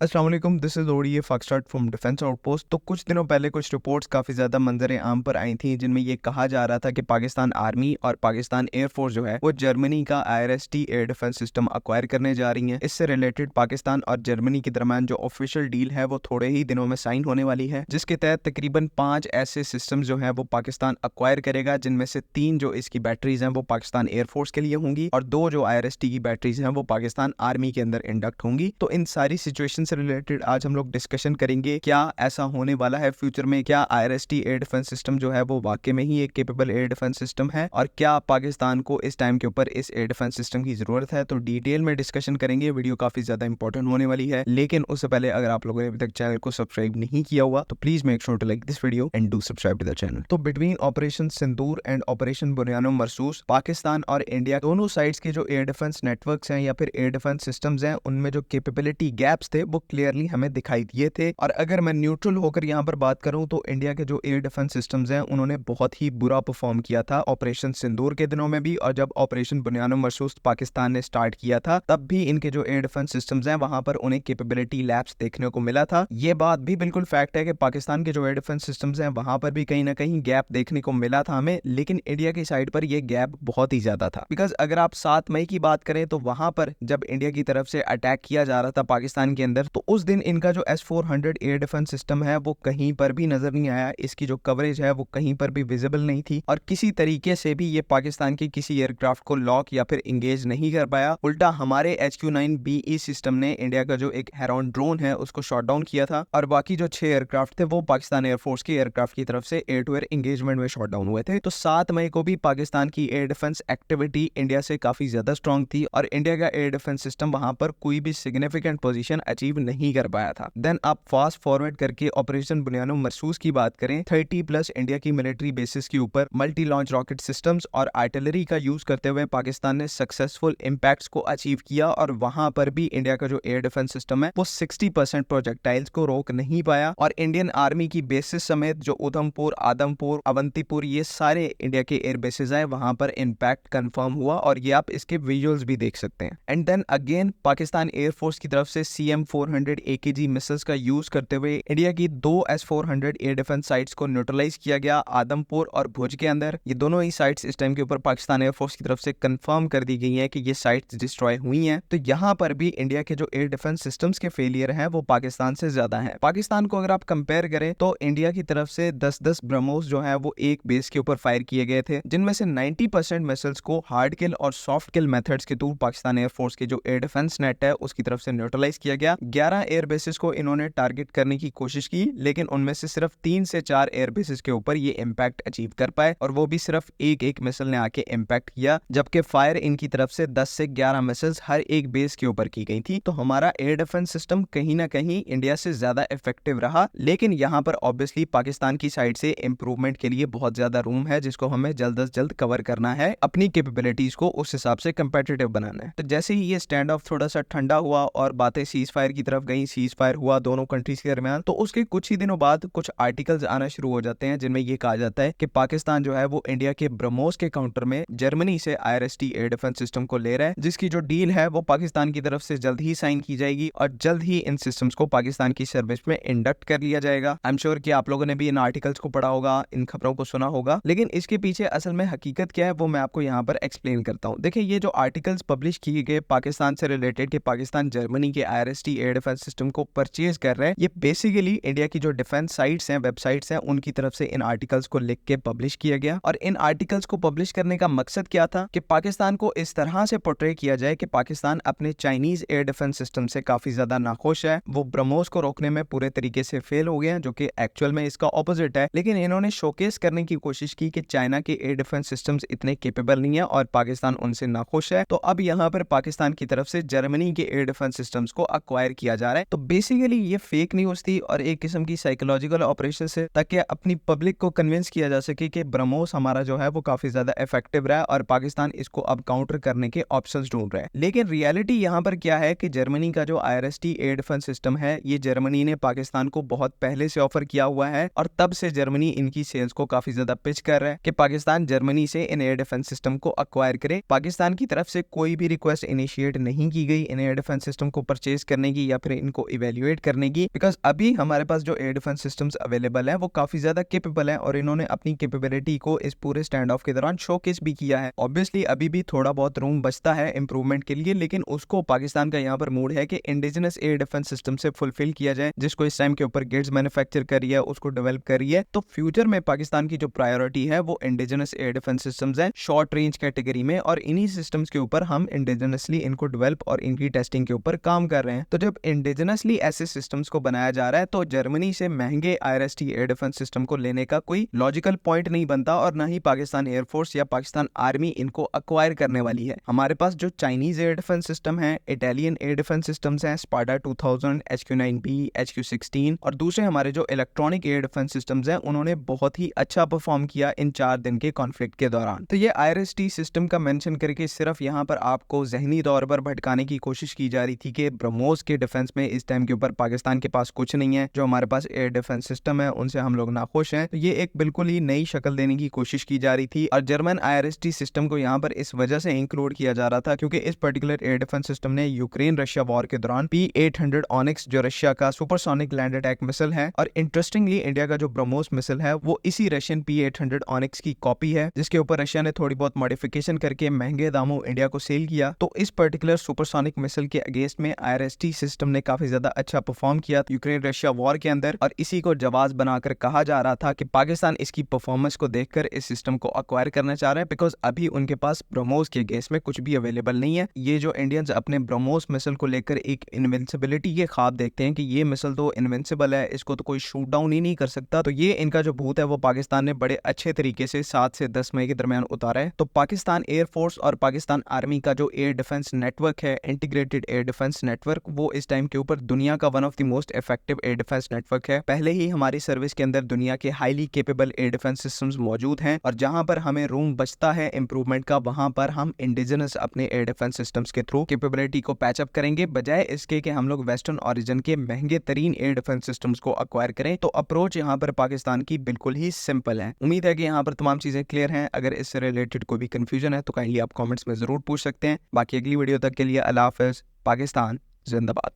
अस्सलाम वालेकुम, this is ODA foxtrot from defence outpost. तो कुछ दिनों पहले कुछ रिपोर्ट्स काफ़ी ज़्यादा मंजर आम पर आई थी, जिनमें ये कहा जा रहा था कि पाकिस्तान आर्मी और पाकिस्तान एयरफोर्स जो है वो जर्मनी का IRST air defence system acquire करने जा रही है। इससे रिलेटेड पाकिस्तान और जर्मनी के दरमियान जो ऑफिशियल डील है वो थोड़े ही दिनों में साइन होने वाली है, जिसके तहत तकरीबन 5 ऐसे सिस्टम जो है वो पाकिस्तान अक्वायर करेगा, जिनमें से 3 जो इसकी बैटरीज हैं वो पाकिस्तान एयरफोर्स के लिए होंगी और 2 जो IRST की बैटरीज हैं वो पाकिस्तान आर्मी के अंदर इंडक्ट होंगी। तो इन सारी सिचुएशन से रिलेटेड आज हम लोग डिस्कशन करेंगे, क्या ऐसा होने वाला है फ्यूचर में, क्या IRST एयर डिफेंस सिस्टम जो है वो वाकई में ही एक केपेबल एयर डिफेंस सिस्टम है और क्या पाकिस्तान को इस टाइम के ऊपर इस एयर डिफेंस सिस्टम की जरूरत है। तो डिटेल में डिस्कशन करेंगे। वीडियो काफी ज्यादा इंपॉर्टेंट होने वाली है, लेकिन उससे पहले अगर आप लोगों ने अभी तक चैनल को सब्सक्राइब नहीं किया हुआ तो please make sure to like this video and do subscribe to the channel. तो between operation Sindoor and operation Bunyanum Marsoos, Pakistan और इंडिया दोनों साइड्स के जो एयर डिफेंस नेटवर्क्स हैं या फिर एयर डिफेंस सिस्टम्स हैं, उनमें जो कैपेबिलिटी गैप्स थे वो क्लियरली हमें दिखाई दिए थे। और अगर मैं न्यूट्रल होकर यहाँ पर बात करूं तो इंडिया के जो एयर डिफेंस सिस्टम्स हैं उन्होंने बहुत ही बुरा परफॉर्म किया था ऑपरेशन सिंदूर के दिनों में भी, और जब ऑपरेशन बुनियानो मरसूस पाकिस्तान ने स्टार्ट किया था तब भी इनके जो एयर डिफेंस सिस्टम्स हैं वहां पर उन्हें कैपेबिलिटी लैप्स देखने को मिला था। ये बात भी बिल्कुल फैक्ट है कि पाकिस्तान के जो एयर डिफेंस सिस्टम्स हैं वहां पर भी कहीं ना कहीं गैप देखने को मिला था हमें, लेकिन इंडिया की साइड पर यह गैप बहुत ही ज्यादा था। बिकॉज अगर आप 7 मई की बात करें तो वहां पर जब इंडिया की तरफ से अटैक किया जा रहा था पाकिस्तान के अंदर, तो उस दिन इनका जो S-400 एयर डिफेंस सिस्टम है वो कहीं पर भी नजर नहीं आया। इसकी जो कवरेज है वो कहीं पर भी विजिबल नहीं थी और किसी तरीके से भी ये पाकिस्तान की किसी एयरक्राफ्ट को लॉक या फिर इंगेज नहीं कर पाया। उल्टा हमारे HQ-9BE सिस्टम ने इंडिया का जो एक हेरॉन ड्रोन है उसको शॉट डाउन किया था और बाकी जो 6 एयरक्राफ्ट थे वो पाकिस्तान एयरफोर्स के एयरक्राफ्ट की तरफ से एयर टू एयर इंगेजमेंट में शॉट डाउन हुए थे। तो 7 मई को भी पाकिस्तान की एयर डिफेंस एक्टिविटी इंडिया से काफी ज्यादा स्ट्रॉन्ग थी और इंडिया का एयर डिफेंस सिस्टम वहां पर कोई भी सिग्निफिकेंट पोजीशन अचीव नहीं कर पाया था। देन आप फास्ट फॉरवर्ड करके ऑपरेशन बुनियानो मरसूस की बात करें, 30+ इंडिया की मिलिट्री बेसिस के ऊपर मल्टी लॉन्च रॉकेट सिस्टम्स और आर्टिलरी का यूज करते हुए पाकिस्तान ने सक्सेसफुल इंपैक्ट्स को अचीव किया और वहां पर भी इंडिया का जो एयर डिफेंस सिस्टम है वो 60% प्रोजेक्टाइल्स को रोक नहीं पाया और इंडियन आर्मी की बेसिस समेत जो उधमपुर, आदमपुर, अवंतीपुर, ये सारे इंडिया के एयर बेसिस है वहां पर इंपैक्ट कंफर्म हुआ और ये आप इसके विजुअल्स भी देख सकते हैं। And then again Pakistan air force की तरफ से CM-400 AKG मिसाइल्स का यूज करते हुए इंडिया की 2 S-400 एयर डिफेंस साइट्स को न्यूट्रलाइज किया गया आदमपुर और भुज के अंदर। ये दोनों ही साइट्स इस टाइम के ऊपर पाकिस्तान एयरफोर्स की तरफ से कंफर्म कर दी गई है कि ये साइट्स डिस्ट्रॉय हुई हैं। तो यहाँ पर भी इंडिया के जो एयर डिफेंस सिस्टम्स के फेलियर हैं वो पाकिस्तान से ज्यादा है। पाकिस्तान को अगर आप कंपेयर करें तो इंडिया की तरफ से 10-10 ब्रह्मोस जो है वो एक बेस के ऊपर फायर किए गए थे, जिनमें से 90% मिसाइल्स को हार्ड किल और सॉफ्ट किल मेथड्स के थ्रू पाकिस्तान एयरफोर्स के जो एयर डिफेंस नेट है उसकी तरफ से न्यूट्रलाइज किया गया। 11 एयर बेसिस को इन्होंने टारगेट करने की कोशिश की, लेकिन उनमें से सिर्फ 3 से 4 एयर बेसिस के ऊपर ये इंपैक्ट अचीव कर पाए और वो भी सिर्फ एक मिसाइल ने आके इंपैक्ट किया, जबकि फायर इनकी तरफ से 10 से 11 मिसाइल्स हर एक बेस के ऊपर की गई थी। तो हमारा एयर डिफेंस सिस्टम कहीं ना कहीं इंडिया से ज्यादा इफेक्टिव रहा, लेकिन यहाँ पर ऑब्वियसली पाकिस्तान की साइड से इंप्रूवमेंट के लिए बहुत ज्यादा रूम है, जिसको हमें जल्द से जल्द कवर करना है, अपनी कैपेबिलिटीज को उस हिसाब से कंपेटिटिव बनाना है। तो जैसे ही ये स्टैंड ऑफ थोड़ा सा ठंडा हुआ और बातें सीज फायर की तरफ गई, सीज फायर हुआ दोनों कंट्रीज के दरमियान, तो उसके कुछ ही दिनों बाद कुछ आर्टिकल्स आना शुरू हो जाते हैं जिनमें ये कहा जाता है कि पाकिस्तान जो है वो इंडिया के ब्रह्मोस के काउंटर में जर्मनी से IRST एयर डिफेंस सिस्टम को ले रहा है, जिसकी जो डील है वो पाकिस्तान की तरफ से जल्द ही साइन की जाएगी और जल्द ही इन सिस्टम्स को पाकिस्तान की सर्विस में इंडक्ट कर लिया जाएगा। आई एम श्योर कि आप लोगों ने भी इन आर्टिकल्स को पढ़ा होगा, इन खबरों को सुना होगा, लेकिन इसके पीछे असल में हकीकत क्या है वो मैं आपको यहाँ पर एक्सप्लेन करता हूँ। देखिए, ये जो आर्टिकल्स पब्लिश किए गए पाकिस्तान से रिलेटेड कि पाकिस्तान जर्मनी के IRST एयर डिफेंस सिस्टम को परचेज कर रहे हैं, ये बेसिकली इंडिया की जो डिफेंस साइट्स हैं, वेबसाइट्स हैं, उनकी तरफ से इन आर्टिकल्स को लिख के पब्लिश किया गया। और इन आर्टिकल्स को पब्लिश करने का मकसद क्या था कि पाकिस्तान को इस तरह से पोर्ट्रे किया जाए कि पाकिस्तान अपने चाइनीज एयर डिफेंस सिस्टम से काफी ज्यादा नाखुश है, वो ब्रह्मोस को रोकने में पूरे तरीके से फेल हो गए हैं, जो कि एक्चुअल में इसका ऑपोजिट है। लेकिन इन्होंने शोकेस करने की कोशिश की कि चाइना के एयर डिफेंस सिस्टम्स इतने केपेबल नहीं है और पाकिस्तान उनसे नाखुश है। तो अब यहाँ पर पाकिस्तान की तरफ से जर्मनी के एयर डिफेंस सिस्टम्स को अक्वायर किया जा रहा है। तो बेसिकली ये फेक न्यूज थी और एक किस्म की साइकोलॉजिकल ऑपरेशन है, ताकि अपनी पब्लिक को कन्विंस किया जा सके कि ब्रह्मोस हमारा जो है वो काफी ज्यादा इफेक्टिव रहा है और पाकिस्तान इसको अब काउंटर करने के ऑप्शंस ढूंढ रहा है। लेकिन रियलिटी यहाँ पर क्या है कि जर्मनी का जो IRST एयर डिफेंस सिस्टम है ये जर्मनी ने पाकिस्तान को बहुत पहले से ऑफर किया हुआ है और तब से जर्मनी इनकी सेल्स को काफी ज्यादा पिच कर रहा है कि पाकिस्तान जर्मनी से इन एयर डिफेंस सिस्टम को अक्वायर करे। पाकिस्तान की तरफ से कोई भी रिक्वेस्ट इनिशिएट नहीं की गई इन एयर डिफेंस सिस्टम को परचेज करने की या फिर इनको इवेल्युएट करने की, बिकॉज अभी हमारे पास जो एयर डिफेंस सिस्टम्स अवेलेबल है वो काफी ज्यादा केपेबल है और इन्होंने अपनी केपेबिलिटी को इस पूरे स्टैंड ऑफ के दौरान शोकेस भी किया है। ऑब्वियसली अभी भी थोड़ा बहुत रूम बचता है इंप्रूवमेंट के लिए, लेकिन उसको पाकिस्तान का यहाँ पर मूड है कि इंडिजिनस एयर डिफेंस सिस्टम से फुलफिल किया जाए, जिसको इस टाइम के ऊपर गिट्स मैन्युफैक्चर करी है, उसको डेवलप करी है। तो फ्यूचर में पाकिस्तान की जो प्रायोरिटी है वो इंडिजिनस एयर डिफेंस सिस्टम्स है शॉर्ट रेंज कैटेगरी में, और इन्हीं सिस्टम्स के ऊपर हम इंडिजिनसली इनको डेवलप और इनकी टेस्टिंग के ऊपर काम कर रहे हैं। तो जब इंडिजिनसली ऐसे सिस्टम्स को बनाया जा रहा है तो जर्मनी से महंगे IRST एयर डिफेंस सिस्टम को लेने का कोई लॉजिकल पॉइंट नहीं बनता, और ना ही पाकिस्तान एयरफोर्स या पाकिस्तान आर्मी इनको अक्वायर करने वाली है। हमारे पास जो चाइनीज एयर डिफेंस सिस्टम है, इटालियन एयर डिफेंस सिस्टम्स हैं, स्पार्टा 2000, HQ-9B, HQ-16, और दूसरे हमारे जो इलेक्ट्रॉनिक एयर डिफेंस सिस्टम्स हैं उन्होंने बहुत ही अच्छा परफॉर्म किया इन 4 दिन के कॉन्फ्लिक्ट के दौरान। तो ये IRST सिस्टम का मेंशन करके सिर्फ यहाँ पर आपको जहनी तौर पर भटकाने की कोशिश की जा रही थी कि ब्रह्मोस के डिफेंस में इस टाइम के ऊपर पाकिस्तान के पास कुछ नहीं है, जो हमारे पास एयर डिफेंस सिस्टम है उनसे हम लोग नाखुश हैं। तो ये एक बिल्कुल ही नई शक्ल देने की कोशिश की जा रही थी, और जर्मन IRST सिस्टम को यहाँ पर इस वजह से इंक्लूड किया जा रहा था क्योंकि इस पर्टिकुलर एयर डिफेंस सिस्टम ने यूक्रेन रशिया वॉर के दौरान P-800 ऑनिक्स जो रशिया का सुपरसोनिक लैंड अटैक मिसाइल है, और इंटरेस्टिंगली इंडिया का जो ब्रह्मोस मिसाइल है वो इसी रशियन P-800 ऑनिक्स की कॉपी है, जिसके ऊपर रशिया ने थोड़ी बहुत मॉडिफिकेशन करके महंगे दामों इंडिया को सेल किया। तो इस पर्टिकुलर सुपरसोनिक मिसाइल के अगेंस्ट में IRST सिस्टम ने काफी ज्यादा अच्छा परफॉर्म किया यूक्रेन रशिया वॉर के अंदर, और इसी को जवाब बनाकर कहा जा रहा था कि पाकिस्तान इसकी परफॉर्मेंस को देखकर इस सिस्टम को अक्वायर करना चाह रहे हैं, बिकॉज अभी उनके पास ब्रह्मोस के अगेंस्ट में कुछ भी अवेलेबल नहीं है। ये जो इंडियंस अपने ब्रह्मोस मिसाइल को लेकर एक इनविंसिबिलिटी के ख्वाब देखते हैं कि ये मिसाइल तो इनविंसिबल है, इसको तो कोई शूट डाउन ही नहीं कर सकता, तो ये इनका जो भूत है वो पाकिस्तान ने बड़े अच्छे तरीके से 7 से 10 मई के दरमियान उतारा है। तो पाकिस्तान एयरफोर्स और पाकिस्तान आर्मी का जो एयर डिफेंस नेटवर्क है, इंटीग्रेटेड एयर डिफेंस नेटवर्क, वो इस टाइम के ऊपर दुनिया का one of the most effective air defence network है। पहले ही हमारी सर्विस के अंदर दुनिया के highly capable air defence systems मौजूद हैं, और जहां पर हमें रूम बचता है इंप्रूवमेंट का, वहां पर हम इंडिजिनस अपने एयर डिफेंस सिस्टम्स के थ्रू कैपेबिलिटी को पैचअप करेंगे, बजाय इसके कि हम लोग वेस्टर्न ओरिजिन के महंगे तरीन एयर डिफेंस सिस्टम्स को अक्वायर करें। तो अप्रोच यहाँ पर पाकिस्तान की बिल्कुल ही सिंपल है। उम्मीद है कि यहाँ पर तमाम चीजें क्लियर हैं। अगर इससे रिलेटेड कोई भी कंफ्यूजन है तो काइंडली आप कमेंट्स में जरूर पूछ सकते हैं। बाकी अगली वीडियो तक के लिए अल्लाह हाफिज। पाकिस्तान जिंदाबाद।